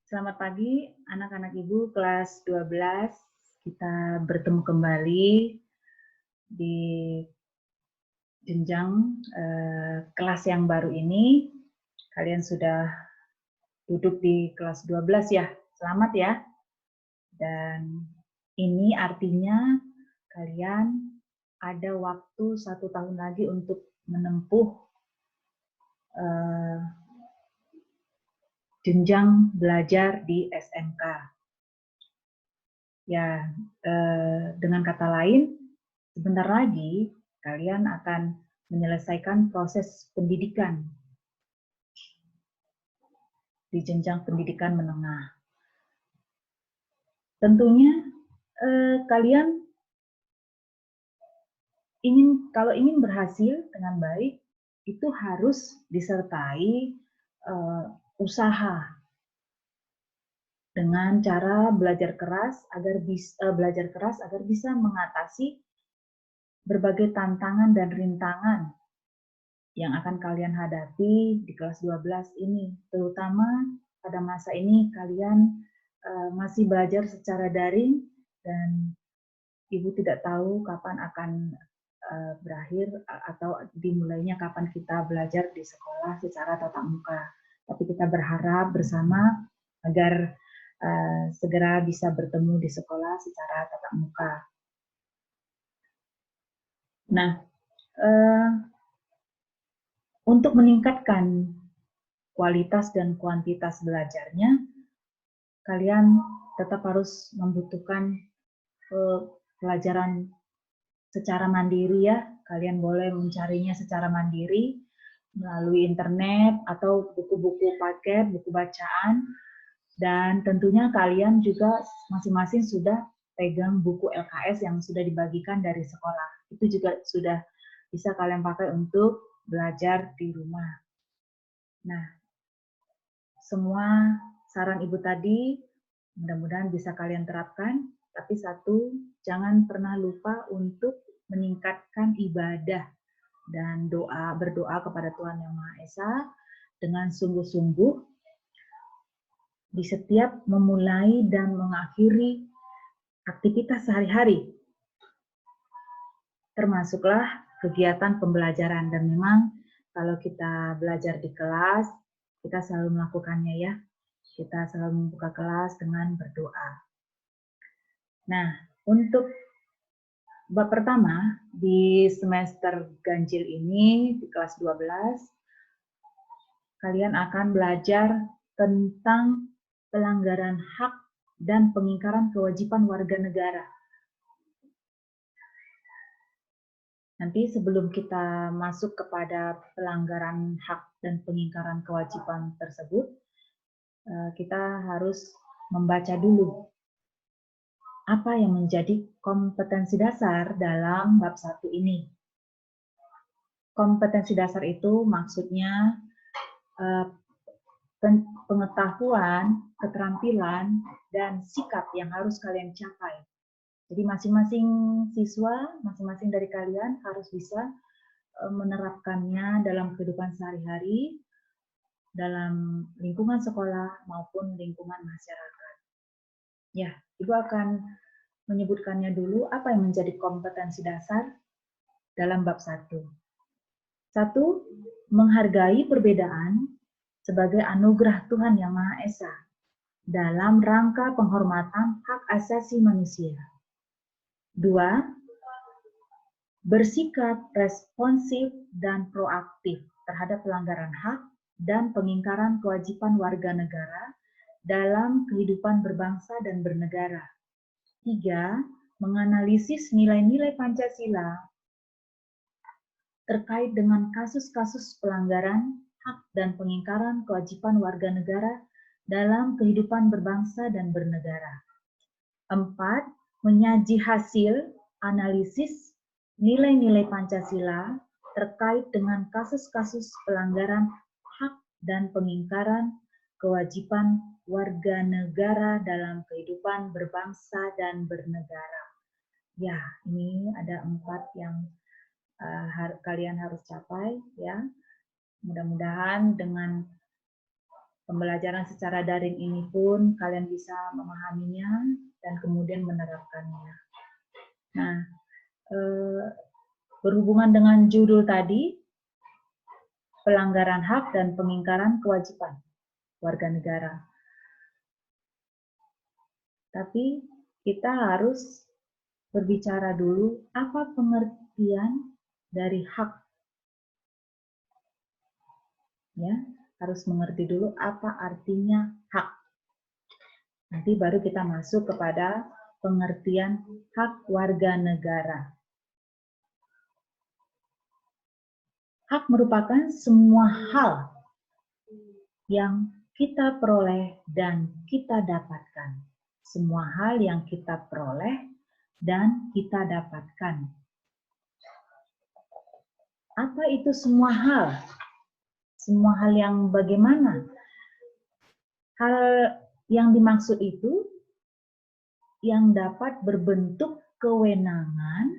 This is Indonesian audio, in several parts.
Selamat pagi anak-anak Ibu kelas 12. Kita bertemu kembali di jenjang kelas yang baru ini. Kalian sudah duduk di kelas 12 ya. Selamat ya. Dan ini artinya kalian ada waktu 1 tahun lagi untuk menempuh jenjang belajar di SMK. Ya, dengan kata lain, sebentar lagi kalian akan menyelesaikan proses pendidikan di jenjang pendidikan menengah. Tentunya kalian kalau ingin berhasil dengan baik, itu harus disertai usaha dengan cara belajar keras agar bisa mengatasi berbagai tantangan dan rintangan yang akan kalian hadapi di kelas 12 ini, terutama pada masa ini kalian masih belajar secara daring dan Ibu tidak tahu kapan akan berakhir atau dimulainya kapan kita belajar di sekolah secara tatap muka. Tapi kita berharap bersama agar segera bisa bertemu di sekolah secara tatap muka. Nah, untuk meningkatkan kualitas dan kuantitas belajarnya, kalian tetap harus membutuhkan pelajaran secara mandiri ya. Kalian boleh mencarinya secara mandiri melalui internet atau buku-buku paket, buku bacaan. Dan tentunya kalian juga masing-masing sudah pegang buku LKS yang sudah dibagikan dari sekolah. Itu juga sudah bisa kalian pakai untuk belajar di rumah. Nah, semua saran Ibu tadi mudah-mudahan bisa kalian terapkan, tapi satu, jangan pernah lupa untuk meningkatkan ibadah dan berdoa kepada Tuhan Yang Maha Esa dengan sungguh-sungguh di setiap memulai dan mengakhiri aktivitas sehari-hari, termasuklah kegiatan pembelajaran. Dan memang kalau kita belajar di kelas, kita selalu melakukannya ya. Kita selalu membuka kelas dengan berdoa. Nah, untuk bab pertama di semester ganjil ini di kelas 12, kalian akan belajar tentang pelanggaran hak dan pengingkaran kewajiban warga negara. Nanti sebelum kita masuk kepada pelanggaran hak dan pengingkaran kewajiban tersebut, kita harus membaca dulu apa yang menjadi kompetensi dasar dalam bab 1 ini. Kompetensi dasar itu maksudnya pengetahuan, keterampilan, dan sikap yang harus kalian capai. Jadi masing-masing siswa, masing-masing dari kalian harus bisa menerapkannya dalam kehidupan sehari-hari, dalam lingkungan sekolah maupun lingkungan masyarakat. Ya, Ibu akan menyebutkannya dulu apa yang menjadi kompetensi dasar dalam bab 1. 1. Menghargai perbedaan sebagai anugerah Tuhan Yang Maha Esa dalam rangka penghormatan hak asasi manusia. 2. Bersikap responsif dan proaktif terhadap pelanggaran hak dan pengingkaran kewajiban warga negara dalam kehidupan berbangsa dan bernegara. 3. Menganalisis nilai-nilai Pancasila terkait dengan kasus-kasus pelanggaran hak dan pengingkaran kewajiban warga negara dalam kehidupan berbangsa dan bernegara. 4. Menyaji hasil analisis nilai-nilai Pancasila terkait dengan kasus-kasus pelanggaran hak dan pengingkaran kewajiban warga negara dalam kehidupan berbangsa dan bernegara. Ya, ini ada 4 yang kalian harus capai ya. Mudah-mudahan dengan pembelajaran secara daring ini pun kalian bisa memahaminya dan kemudian menerapkannya. Nah, berhubungan dengan judul tadi, pelanggaran hak dan pengingkaran kewajiban warga negara. Tapi kita harus berbicara dulu apa pengertian dari hak. Ya, harus mengerti dulu apa artinya hak. Nanti baru kita masuk kepada pengertian hak warga negara. Hak merupakan semua hal yang kita peroleh dan kita dapatkan. Semua hal yang kita peroleh dan kita dapatkan. Apa itu semua hal? Semua hal yang bagaimana? Hal yang dimaksud itu yang dapat berbentuk kewenangan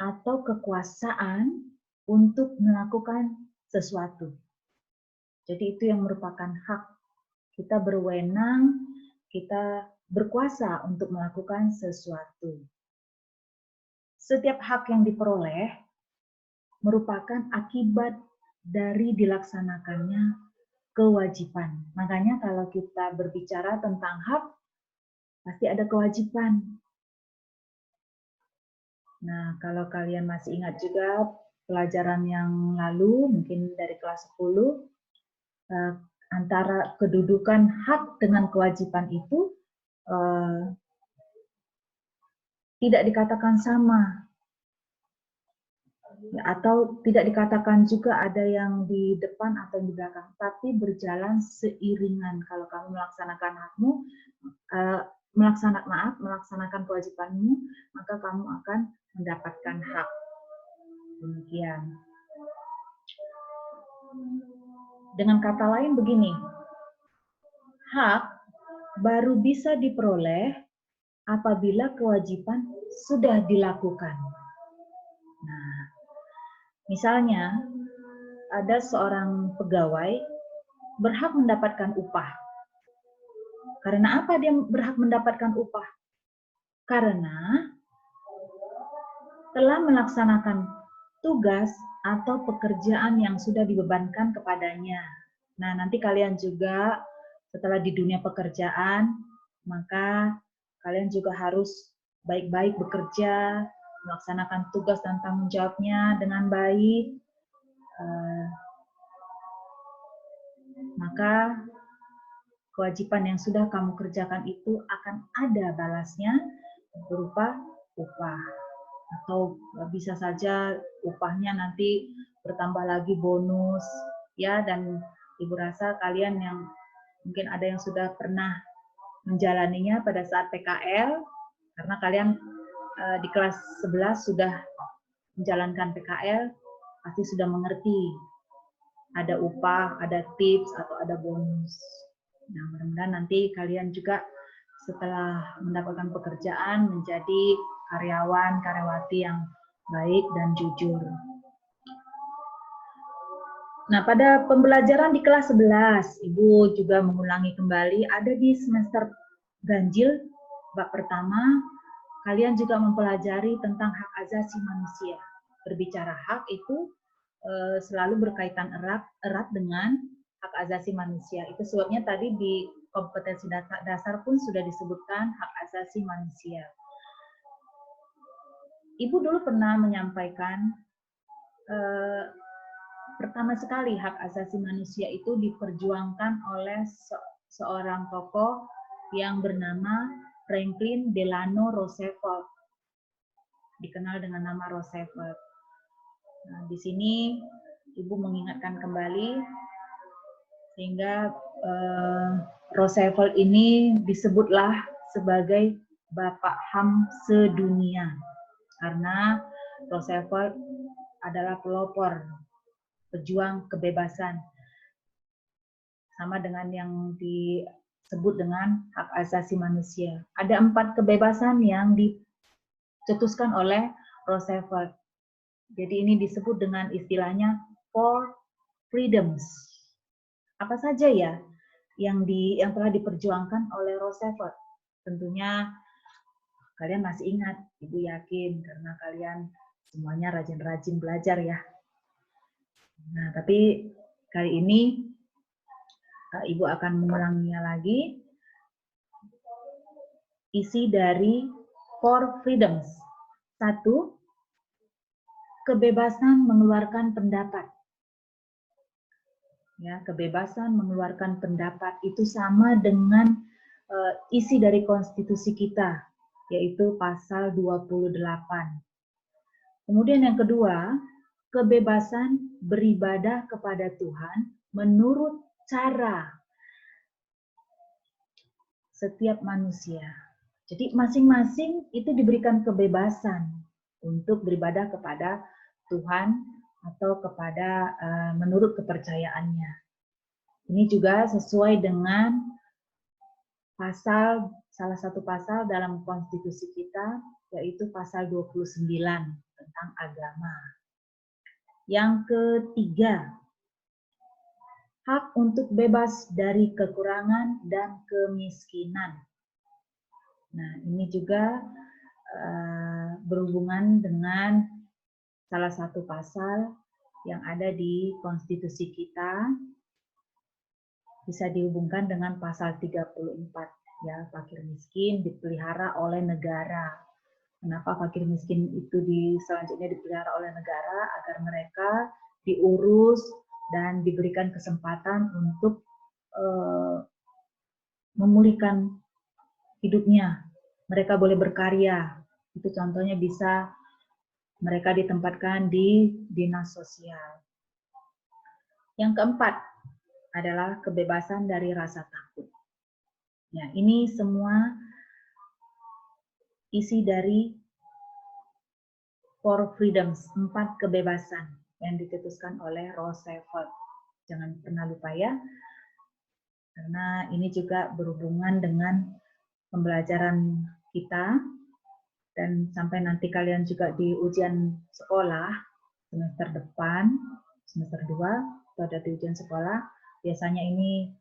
atau kekuasaan untuk melakukan sesuatu. Jadi itu yang merupakan hak. Kita berwenang, kita berkuasa untuk melakukan sesuatu. Setiap hak yang diperoleh merupakan akibat dari dilaksanakannya kewajiban. Makanya kalau kita berbicara tentang hak, pasti ada kewajiban. Nah, kalau kalian masih ingat juga pelajaran yang lalu, mungkin dari kelas 10, antara kedudukan hak dengan kewajiban itu tidak dikatakan sama. Atau tidak dikatakan juga ada yang di depan atau di belakang, tapi berjalan seiringan. Kalau kamu melaksanakan hakmu, melaksanakan kewajibanmu, maka kamu akan mendapatkan hak. Demikian. Dengan kata lain begini, hak baru bisa diperoleh apabila kewajiban sudah dilakukan. Nah, misalnya ada seorang pegawai berhak mendapatkan upah. Karena apa dia berhak mendapatkan upah? Karena telah melaksanakan tugas atau pekerjaan yang sudah dibebankan kepadanya. Nah, nanti kalian juga setelah di dunia pekerjaan, maka kalian juga harus baik-baik bekerja, melaksanakan tugas dan tanggung jawabnya dengan baik. Maka kewajiban yang sudah kamu kerjakan itu akan ada balasnya berupa upah. Atau bisa saja upahnya nanti bertambah lagi bonus, ya. Dan Ibu rasa kalian yang mungkin ada yang sudah pernah menjalaninya pada saat PKL, karena kalian di kelas 11 sudah menjalankan PKL, pasti sudah mengerti ada upah, ada tips, atau ada bonus. Nah, mudah-mudahan nanti kalian juga setelah mendapatkan pekerjaan menjadi karyawan, karyawati yang baik dan jujur. Nah, pada pembelajaran di kelas 11, Ibu juga mengulangi kembali, ada di semester ganjil, bab pertama, kalian juga mempelajari tentang hak asasi manusia. Berbicara hak itu selalu berkaitan erat dengan hak asasi manusia. Itu sebabnya tadi di kompetensi dasar pun sudah disebutkan hak asasi manusia. Ibu dulu pernah menyampaikan pertama sekali hak asasi manusia itu diperjuangkan oleh seorang tokoh yang bernama Franklin Delano Roosevelt, dikenal dengan nama Roosevelt. Nah, di sini Ibu mengingatkan kembali sehingga Roosevelt ini disebutlah sebagai Bapak HAM sedunia karena Roosevelt adalah pelopor pejuang kebebasan, sama dengan yang disebut dengan hak asasi manusia. Ada 4 kebebasan yang dicetuskan oleh Roosevelt. Jadi ini disebut dengan istilahnya 4 freedoms. Apa saja ya? yang telah diperjuangkan oleh Roosevelt. Tentunya kalian masih ingat, Ibu yakin karena kalian semuanya rajin-rajin belajar ya. Nah, tapi kali ini Ibu akan mengulanginya lagi. Isi dari Four Freedoms. 1. Kebebasan mengeluarkan pendapat. Ya, kebebasan mengeluarkan pendapat itu sama dengan isi dari konstitusi kita, yaitu pasal 28. Kemudian yang kedua, kebebasan beribadah kepada Tuhan menurut cara setiap manusia. Jadi masing-masing itu diberikan kebebasan untuk beribadah kepada Tuhan atau kepada menurut kepercayaannya. Ini juga sesuai dengan salah satu pasal dalam konstitusi kita, yaitu pasal 29 tentang agama. Yang ketiga, hak untuk bebas dari kekurangan dan kemiskinan. Nah, ini juga berhubungan dengan salah satu pasal yang ada di konstitusi kita, bisa dihubungkan dengan pasal 34, ya, fakir miskin dipelihara oleh negara. Kenapa fakir miskin itu selanjutnya dipelihara oleh negara? Agar mereka diurus dan diberikan kesempatan untuk memulihkan hidupnya. Mereka boleh berkarya. Itu contohnya bisa mereka ditempatkan di dinas sosial. Yang keempat adalah kebebasan dari rasa takut. Ya, ini semua isi dari Four Freedoms, 4 kebebasan yang dicetuskan oleh Roosevelt. Jangan pernah lupa ya, karena ini juga berhubungan dengan pembelajaran kita, dan sampai nanti kalian juga di ujian sekolah semester depan, semester 2, itu ada di ujian sekolah, biasanya ini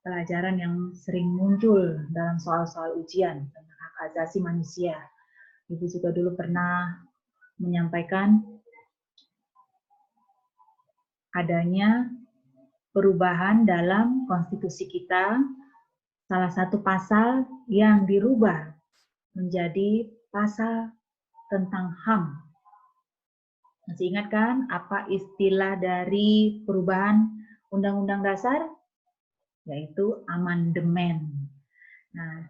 pelajaran yang sering muncul dalam soal-soal ujian tentang hak asasi manusia. Ibu juga dulu pernah menyampaikan adanya perubahan dalam konstitusi kita, salah satu pasal yang dirubah menjadi pasal tentang HAM. Masih ingat kan apa istilah dari perubahan Undang-Undang Dasar? Yaitu amandemen. Nah,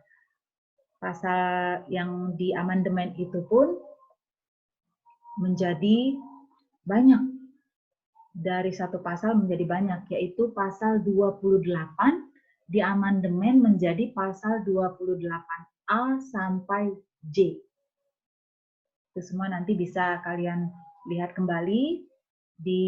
pasal yang di amandemen itu pun menjadi banyak. Dari satu pasal menjadi banyak, yaitu pasal 28 di amandemen menjadi pasal 28A sampai J. Itu semua nanti bisa kalian lihat kembali di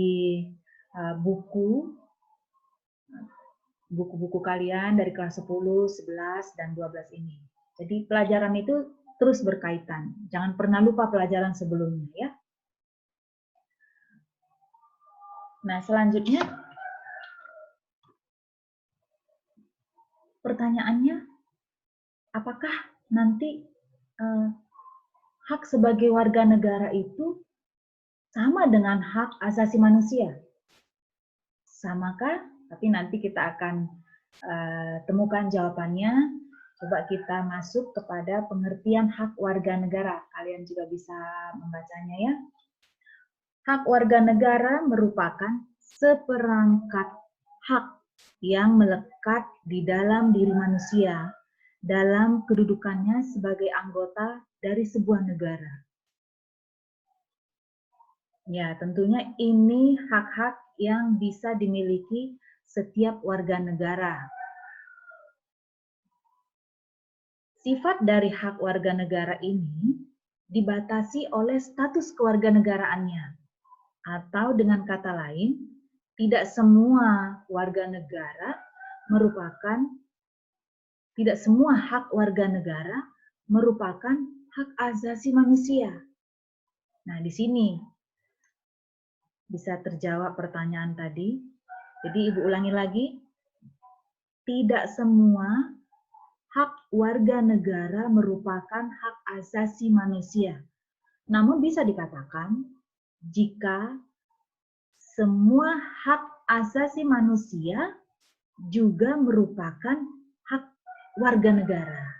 buku-buku kalian dari kelas 10, 11, dan 12 ini. Jadi pelajaran itu terus berkaitan. Jangan pernah lupa pelajaran sebelumnya ya. Nah, selanjutnya pertanyaannya, apakah nanti hak sebagai warga negara itu sama dengan hak asasi manusia? Samakah? Tapi nanti kita akan temukan jawabannya. Coba kita masuk kepada pengertian hak warga negara. Kalian juga bisa membacanya ya. Hak warga negara merupakan seperangkat hak yang melekat di dalam diri manusia dalam kedudukannya sebagai anggota dari sebuah negara. Ya, tentunya ini hak-hak yang bisa dimiliki setiap warga negara. Sifat dari hak warga negara ini dibatasi oleh status kewarganegaraannya. Atau dengan kata lain, tidak semua warga negara tidak semua hak warga negara merupakan hak asasi manusia. Nah, di sini bisa terjawab pertanyaan tadi. Jadi Ibu ulangi lagi, tidak semua hak warga negara merupakan hak asasi manusia. Namun bisa dikatakan jika semua hak asasi manusia juga merupakan hak warga negara.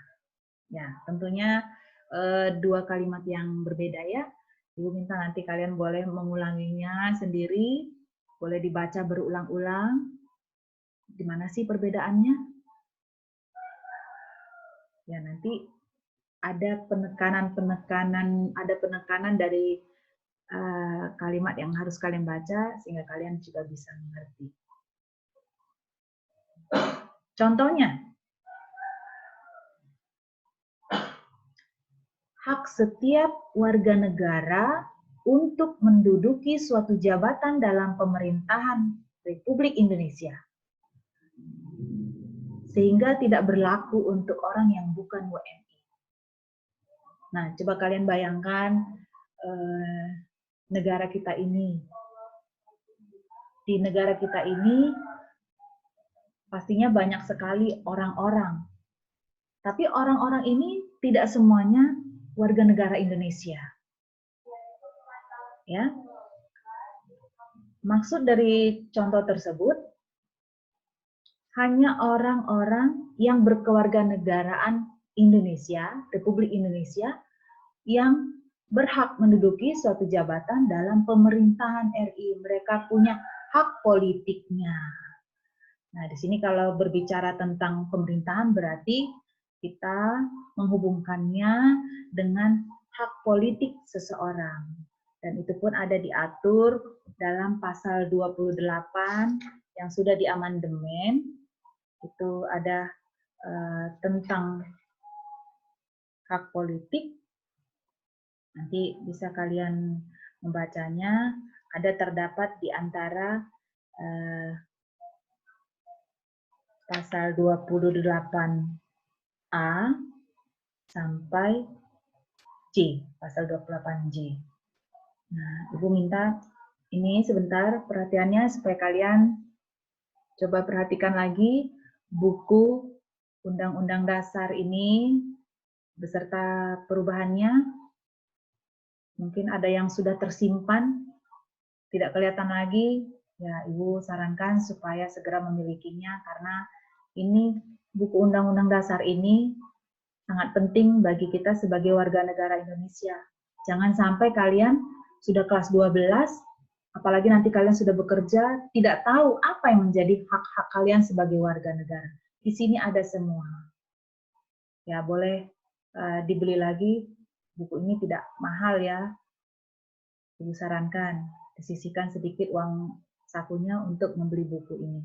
Ya, tentunya dua kalimat yang berbeda ya. Ibu minta nanti kalian boleh mengulanginya sendiri, boleh dibaca berulang-ulang. Di mana sih perbedaannya? Ya, nanti ada penekanan dari kalimat yang harus kalian baca sehingga kalian juga bisa mengerti. Contohnya, hak setiap warga negara untuk menduduki suatu jabatan dalam pemerintahan Republik Indonesia, sehingga tidak berlaku untuk orang yang bukan WNI. Nah, coba kalian bayangkan negara kita ini. Di negara kita ini pastinya banyak sekali orang-orang. Tapi orang-orang ini tidak semuanya warga negara Indonesia. Ya. Maksud dari contoh tersebut hanya orang-orang yang berkewarganegaraan Indonesia, Republik Indonesia, yang berhak menduduki suatu jabatan dalam pemerintahan RI. Mereka punya hak politiknya. Nah, di sini kalau berbicara tentang pemerintahan berarti kita menghubungkannya dengan hak politik seseorang. Dan itu pun ada diatur dalam pasal 28 yang sudah diamandemen. Itu ada tentang hak politik. Nanti bisa kalian membacanya. Ada terdapat di antara pasal 28A sampai C, pasal 28J. Nah, Ibu minta ini sebentar perhatiannya supaya kalian coba perhatikan lagi buku Undang-Undang Dasar ini beserta perubahannya. Mungkin ada yang sudah tersimpan, tidak kelihatan lagi, ya Ibu sarankan supaya segera memilikinya karena ini buku Undang-Undang Dasar ini sangat penting bagi kita sebagai warga negara Indonesia. Jangan sampai kalian sudah kelas 12, apalagi nanti kalian sudah bekerja, tidak tahu apa yang menjadi hak-hak kalian sebagai warga negara. Di sini ada semua. Ya, boleh dibeli lagi. Buku ini tidak mahal ya. Ibu sarankan, disisihkan sedikit uang sakunya untuk membeli buku ini.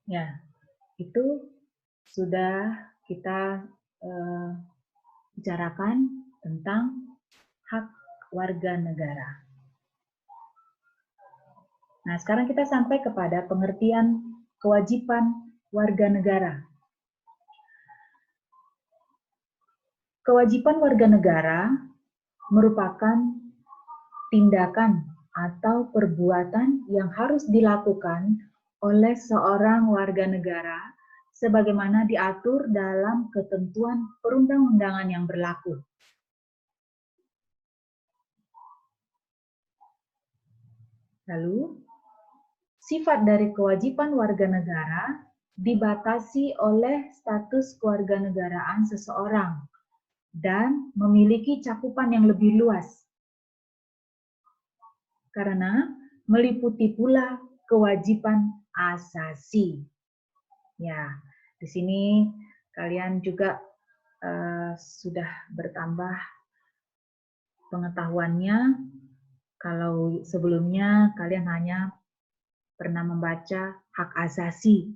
Ya, itu sudah kita bicarakan tentang hak warga negara. Nah, sekarang kita sampai kepada pengertian kewajiban warga negara. Kewajiban warga negara merupakan tindakan atau perbuatan yang harus dilakukan oleh seorang warga negara sebagaimana diatur dalam ketentuan perundang-undangan yang berlaku. Lalu, sifat dari kewajiban warga negara dibatasi oleh status kewarganegaraan seseorang dan memiliki cakupan yang lebih luas. Karena meliputi pula kewajiban asasi. Ya, di sini kalian juga sudah bertambah pengetahuannya. Kalau sebelumnya kalian hanya pernah membaca hak asasi,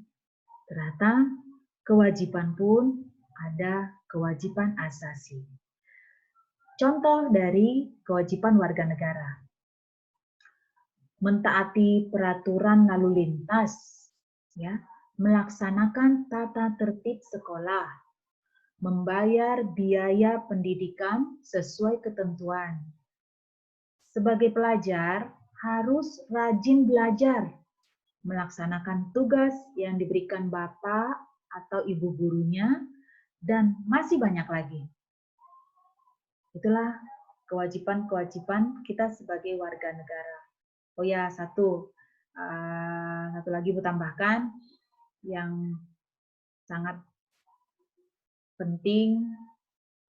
ternyata kewajiban pun ada kewajiban asasi. Contoh dari kewajiban warga negara: mentaati peraturan lalu lintas, ya, melaksanakan tata tertib sekolah, membayar biaya pendidikan sesuai ketentuan. Sebagai pelajar, harus rajin belajar melaksanakan tugas yang diberikan Bapak atau Ibu gurunya, dan masih banyak lagi. Itulah kewajiban-kewajiban kita sebagai warga negara. Oh ya, satu lagi Ibu tambahkan, yang sangat penting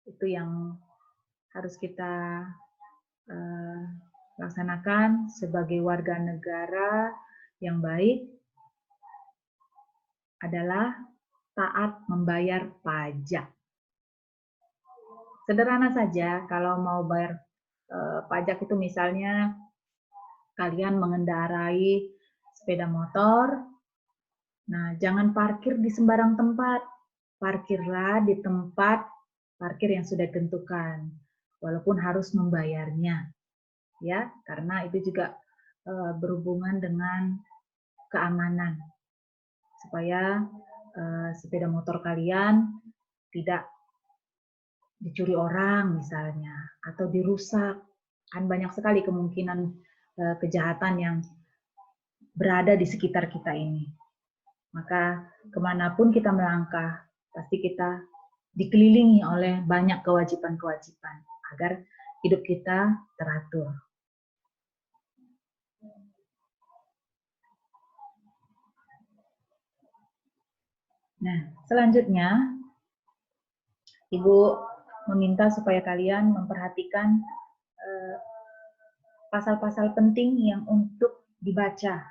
itu yang harus kita laksanakan sebagai warga negara yang baik adalah taat membayar pajak. Sederhana saja, kalau mau bayar pajak itu misalnya kalian mengendarai sepeda motor, nah jangan parkir di sembarang tempat, parkirlah di tempat parkir yang sudah ditentukan, walaupun harus membayarnya, ya, karena itu juga berhubungan dengan keamanan, supaya sepeda motor kalian tidak dicuri orang misalnya, atau dirusak. Kan banyak sekali kemungkinan kejahatan yang berada di sekitar kita ini. Maka kemanapun kita melangkah, pasti kita dikelilingi oleh banyak kewajiban-kewajiban agar hidup kita teratur. Nah, selanjutnya Ibu meminta supaya kalian memperhatikan pasal-pasal penting yang untuk dibaca.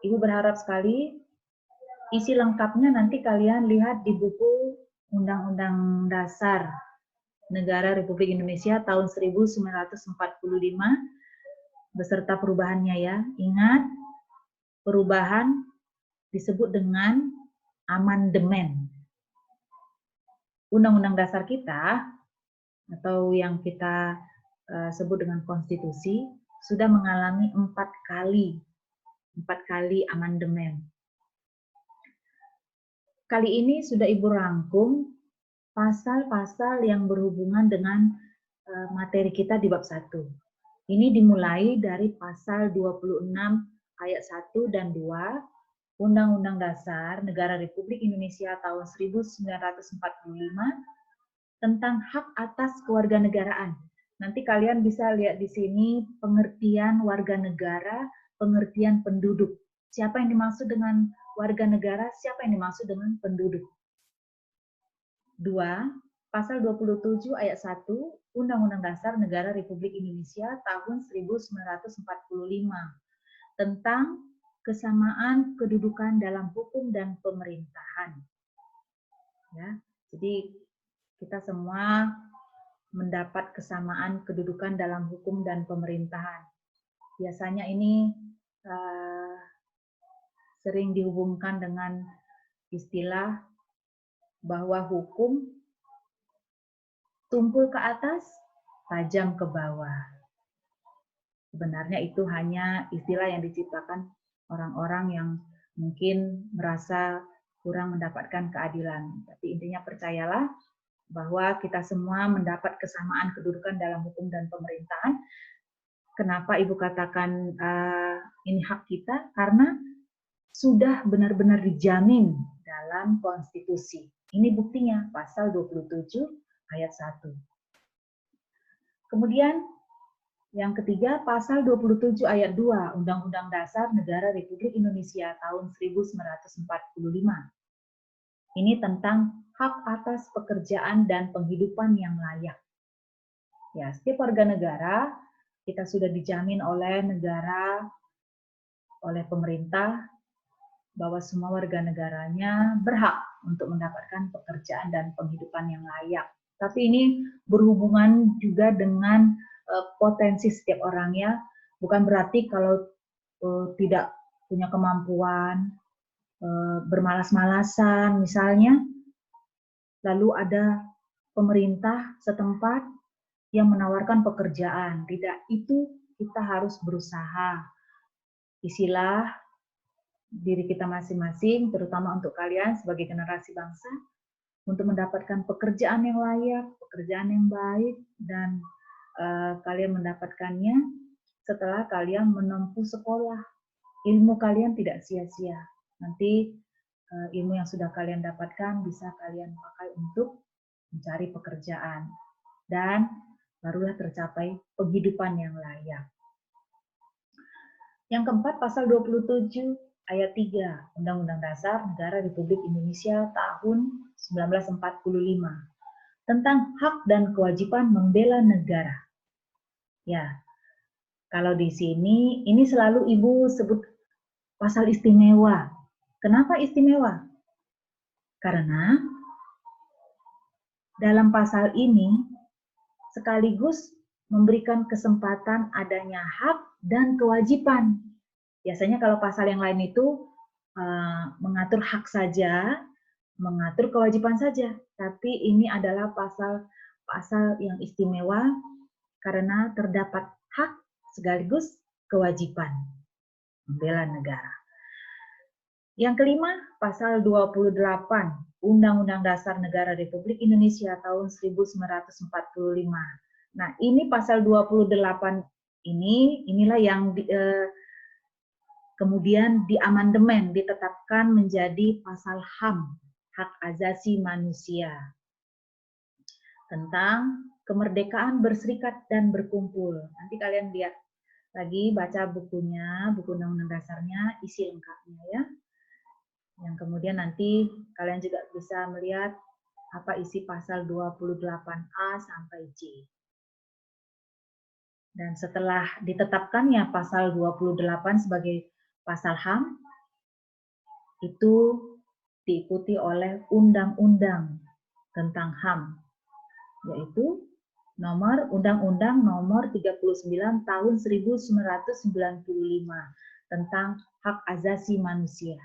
Ibu berharap sekali isi lengkapnya nanti kalian lihat di buku Undang-Undang Dasar Negara Republik Indonesia tahun 1945 beserta perubahannya ya. Ingat, perubahan disebut dengan amandemen. Undang-undang dasar kita atau yang kita sebut dengan konstitusi sudah mengalami 4 kali amandemen. Kali ini sudah Ibu rangkum pasal-pasal yang berhubungan dengan materi kita di bab 1. Ini dimulai dari pasal 26 ayat 1 dan 2 Undang-Undang Dasar Negara Republik Indonesia tahun 1945 tentang hak atas kewarganegaraan. Nanti kalian bisa lihat di sini pengertian warga negara, pengertian penduduk. Siapa yang dimaksud dengan warga negara, siapa yang dimaksud dengan penduduk. 2. Pasal 27 ayat 1 Undang-Undang Dasar Negara Republik Indonesia tahun 1945 tentang kesamaan kedudukan dalam hukum dan pemerintahan. Ya, jadi kita semua mendapat kesamaan kedudukan dalam hukum dan pemerintahan. Biasanya ini sering dihubungkan dengan istilah bahwa hukum tumpul ke atas, tajam ke bawah. Sebenarnya itu hanya istilah yang diciptakan orang-orang yang mungkin merasa kurang mendapatkan keadilan. Tapi intinya percayalah bahwa kita semua mendapat kesamaan kedudukan dalam hukum dan pemerintahan. Kenapa Ibu katakan ini hak kita? Karena sudah benar-benar dijamin dalam konstitusi. Ini buktinya, pasal 27 ayat 1. Kemudian yang ketiga, pasal 27 ayat 2 Undang-Undang Dasar Negara Republik Indonesia tahun 1945. Ini tentang hak atas pekerjaan dan penghidupan yang layak. Ya, setiap warga negara kita sudah dijamin oleh negara, oleh pemerintah, bahwa semua warga negaranya berhak untuk mendapatkan pekerjaan dan penghidupan yang layak. Tapi ini berhubungan juga dengan potensi setiap orangnya, bukan berarti kalau tidak punya kemampuan, bermalas-malasan misalnya, lalu ada pemerintah setempat yang menawarkan pekerjaan. Tidak, itu kita harus berusaha. Isilah diri kita masing-masing, terutama untuk kalian sebagai generasi bangsa, untuk mendapatkan pekerjaan yang layak, pekerjaan yang baik, dan kalian mendapatkannya setelah kalian menempuh sekolah. ilmu kalian tidak sia-sia. Nanti ilmu yang sudah kalian dapatkan bisa kalian pakai untuk mencari pekerjaan dan barulah tercapai penghidupan yang layak. Yang keempat, pasal 27 ayat 3 Undang-Undang Dasar Negara Republik Indonesia tahun 1945 tentang hak dan kewajiban membela negara. Ya, kalau di sini ini selalu Ibu sebut pasal istimewa. Kenapa istimewa? Karena dalam pasal ini sekaligus memberikan kesempatan adanya hak dan kewajiban. Biasanya kalau pasal yang lain itu mengatur hak saja, mengatur kewajiban saja. Tapi ini adalah pasal yang istimewa karena terdapat hak sekaligus kewajiban membela negara. Yang kelima, pasal 28 Undang-Undang Dasar Negara Republik Indonesia tahun 1945. Nah, ini pasal 28 inilah yang kemudian diamandemen, ditetapkan menjadi pasal HAM, Hak Asasi Manusia, tentang kemerdekaan berserikat dan berkumpul. Nanti kalian lihat lagi, baca bukunya, buku Undang-Undang Dasarnya, isi lengkapnya ya. Yang kemudian nanti kalian juga bisa melihat apa isi pasal 28A sampai J. Dan setelah ditetapkannya pasal 28 sebagai pasal HAM, itu diikuti oleh undang-undang tentang HAM, yaitu Undang-Undang Nomor 39 Tahun 1995 tentang Hak Asasi Manusia.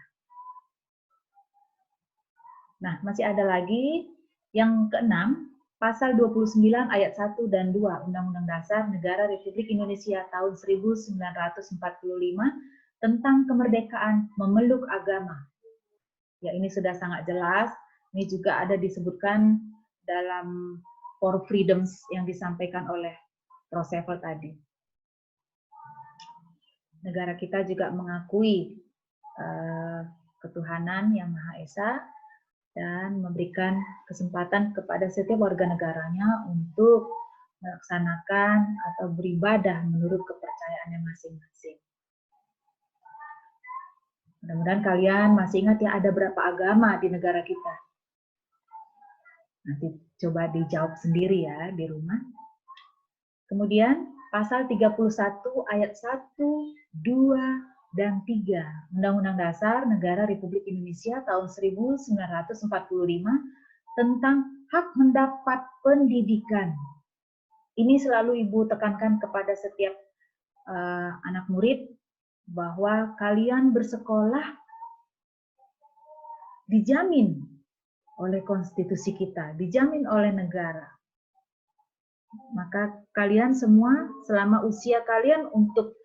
Nah, masih ada lagi yang keenam, pasal 29 ayat 1 dan 2 Undang-Undang Dasar Negara Republik Indonesia tahun 1945 tentang kemerdekaan memeluk agama. Ya, ini sudah sangat jelas. Ini juga ada disebutkan dalam Four Freedoms yang disampaikan oleh Prof. tadi. Negara kita juga mengakui ketuhanan yang Maha Esa dan memberikan kesempatan kepada setiap warga negaranya untuk melaksanakan atau beribadah menurut kepercayaannya masing-masing. Mudah-mudahan kalian masih ingat ya ada berapa agama di negara kita. Nanti coba dijawab sendiri ya di rumah. Kemudian pasal 31 ayat 1, 2, dan 3 Undang-Undang Dasar Negara Republik Indonesia tahun 1945 tentang hak mendapat pendidikan. Ini selalu Ibu tekankan kepada setiap anak murid bahwa kalian bersekolah dijamin oleh konstitusi kita, dijamin oleh negara. Maka kalian semua selama usia kalian untuk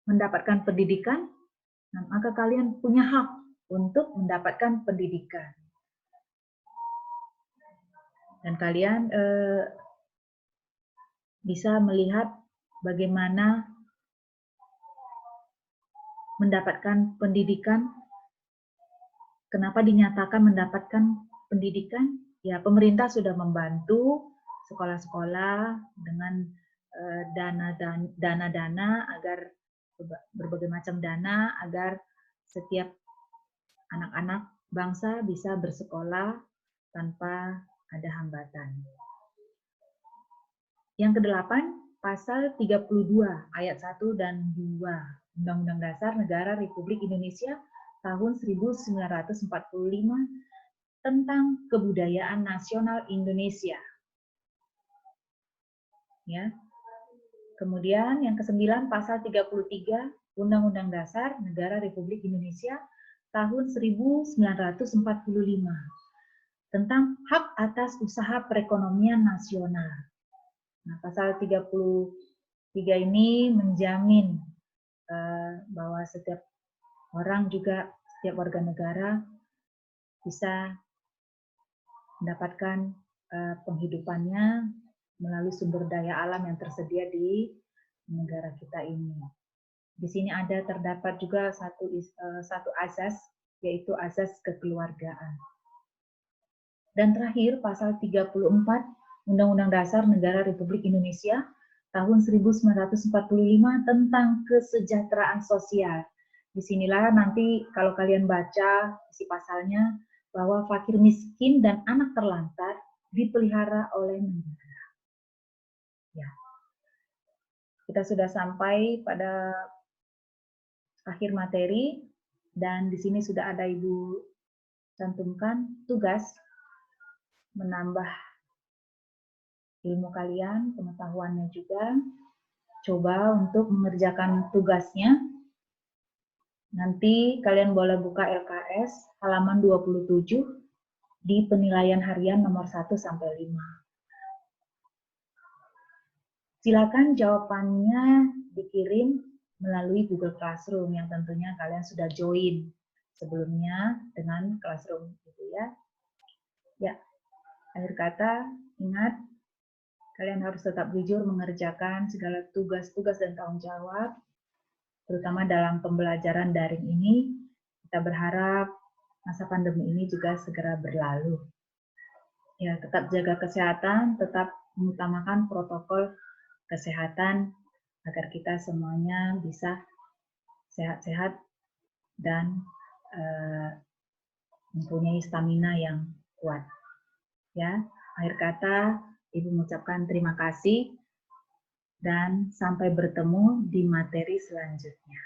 mendapatkan pendidikan, maka kalian punya hak untuk mendapatkan pendidikan. Dan kalian bisa melihat bagaimana mendapatkan pendidikan. Kenapa dinyatakan mendapatkan pendidikan? Ya, pemerintah sudah membantu sekolah-sekolah dengan dana-dana agar berbagai macam dana agar setiap anak-anak bangsa bisa bersekolah tanpa ada hambatan. Yang kedelapan, pasal 32 ayat 1 dan 2 Undang-Undang Dasar Negara Republik Indonesia tahun 1945 tentang kebudayaan nasional Indonesia. Ya. Kemudian yang ke-9 pasal 33 Undang-Undang Dasar Negara Republik Indonesia tahun 1945 tentang hak atas usaha perekonomian nasional. Nah, pasal 33 ini menjamin bahwa setiap orang juga, setiap warga negara bisa mendapatkan penghidupannya melalui sumber daya alam yang tersedia di negara kita ini. Di sini terdapat juga satu azas, yaitu azas kekeluargaan. Dan terakhir, pasal 34 Undang-Undang Dasar Negara Republik Indonesia tahun 1945 tentang kesejahteraan sosial. Disinilah nanti kalau kalian baca isi pasalnya, bahwa fakir miskin dan anak terlantar dipelihara oleh negara. Ya. Kita sudah sampai pada akhir materi, dan di sini sudah ada Ibu cantumkan tugas menambah ilmu kalian, pengetahuannya juga. Coba untuk mengerjakan tugasnya. Nanti kalian boleh buka LKS halaman 27 di penilaian harian nomor 1 sampai 5. Silakan jawabannya dikirim melalui Google Classroom yang tentunya kalian sudah join sebelumnya dengan Classroom gitu ya. Ya, akhir kata ingat kalian harus tetap jujur mengerjakan segala tugas-tugas dan tanggung jawab, terutama dalam pembelajaran daring ini. Kita berharap masa pandemi ini juga segera berlalu. Ya, tetap jaga kesehatan, tetap mengutamakan protokol kesehatan agar kita semuanya bisa sehat-sehat dan mempunyai stamina yang kuat. Ya, akhir kata Ibu mengucapkan terima kasih dan sampai bertemu di materi selanjutnya.